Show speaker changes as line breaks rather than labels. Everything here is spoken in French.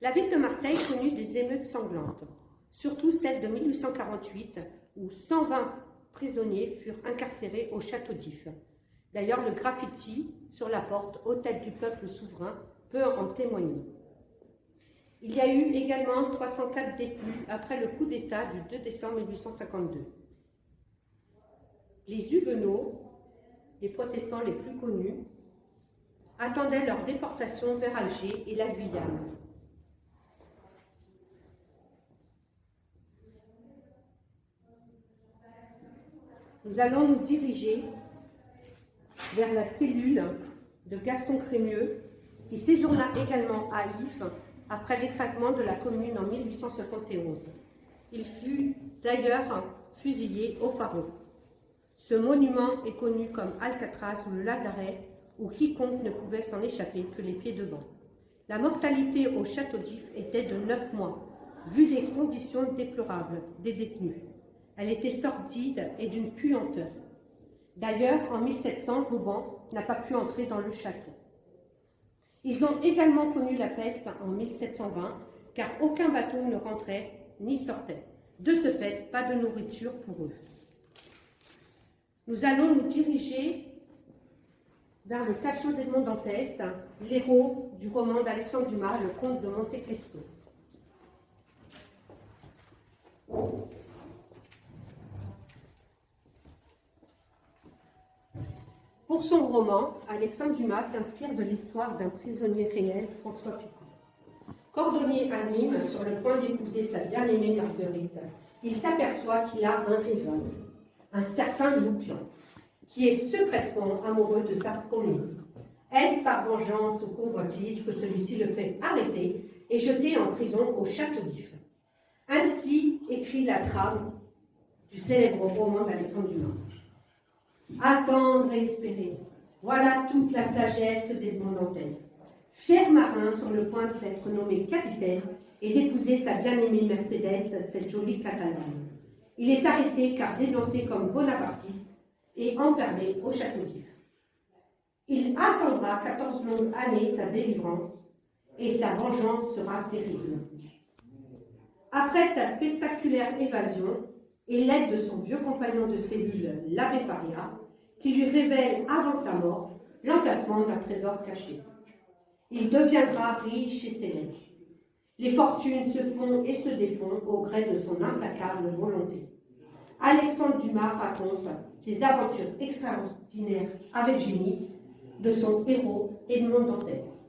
La ville de Marseille connut des émeutes sanglantes, surtout celle de 1848, où 120 prisonniers furent incarcérés au château d'If. D'ailleurs, le graffiti sur la porte « Hôtel du peuple souverain » peut en témoigner. Il y a eu également 304 détenus après le coup d'État du 2 décembre 1852. Les Huguenots, les protestants les plus connus, attendaient leur déportation vers Alger et la Guyane. Nous allons nous diriger vers la cellule de Gaston Crémieux, qui séjourna également à If après l'écrasement de la commune en 1871. Il fut d'ailleurs fusillé au Pharo. Ce monument est connu comme Alcatraz ou le Lazaret, où quiconque ne pouvait s'en échapper que les pieds devant. La mortalité au château d'If était de 9 mois, vu les conditions déplorables des détenus. Elle était sordide et d'une puanteur. D'ailleurs, en 1700, Vauban n'a pas pu entrer dans le château. Ils ont également connu la peste en 1720, car aucun bateau ne rentrait ni sortait. De ce fait, pas de nourriture pour eux. Nous allons nous diriger vers le cachot d'Edmond Dantès, l'héros du roman d'Alexandre Dumas, Le Comte de Monte Cristo. Pour son roman, Alexandre Dumas s'inspire de l'histoire d'un prisonnier réel, François Picot. Cordonnier à Nîmes, sur le point d'épouser sa bien-aimée Marguerite, il s'aperçoit qu'il a un rival, un certain Loupion, qui est secrètement amoureux de sa promise. Est-ce par vengeance ou convoitise que celui-ci le fait arrêter et jeter en prison au château d'If? Ainsi écrit la trame du célèbre roman d'Alexandre Dumas. Attendre et espérer, voilà toute la sagesse d'Edmond Dantès. Fier marin sur le point d'être nommé capitaine et d'épouser sa bien-aimée Mercédès, cette jolie Catalane. Il est arrêté car dénoncé comme bonapartiste et enfermé au château d'If. Il attendra 14 longues années sa délivrance et sa vengeance sera terrible. Après sa spectaculaire évasion et l'aide de son vieux compagnon de cellule, l'abbé Faria, qui lui révèle avant sa mort l'emplacement d'un trésor caché. Il deviendra riche et célèbre. Les fortunes se font et se défont au gré de son implacable volonté. Alexandre Dumas raconte ses aventures extraordinaires avec génie de son héros Edmond Dantès.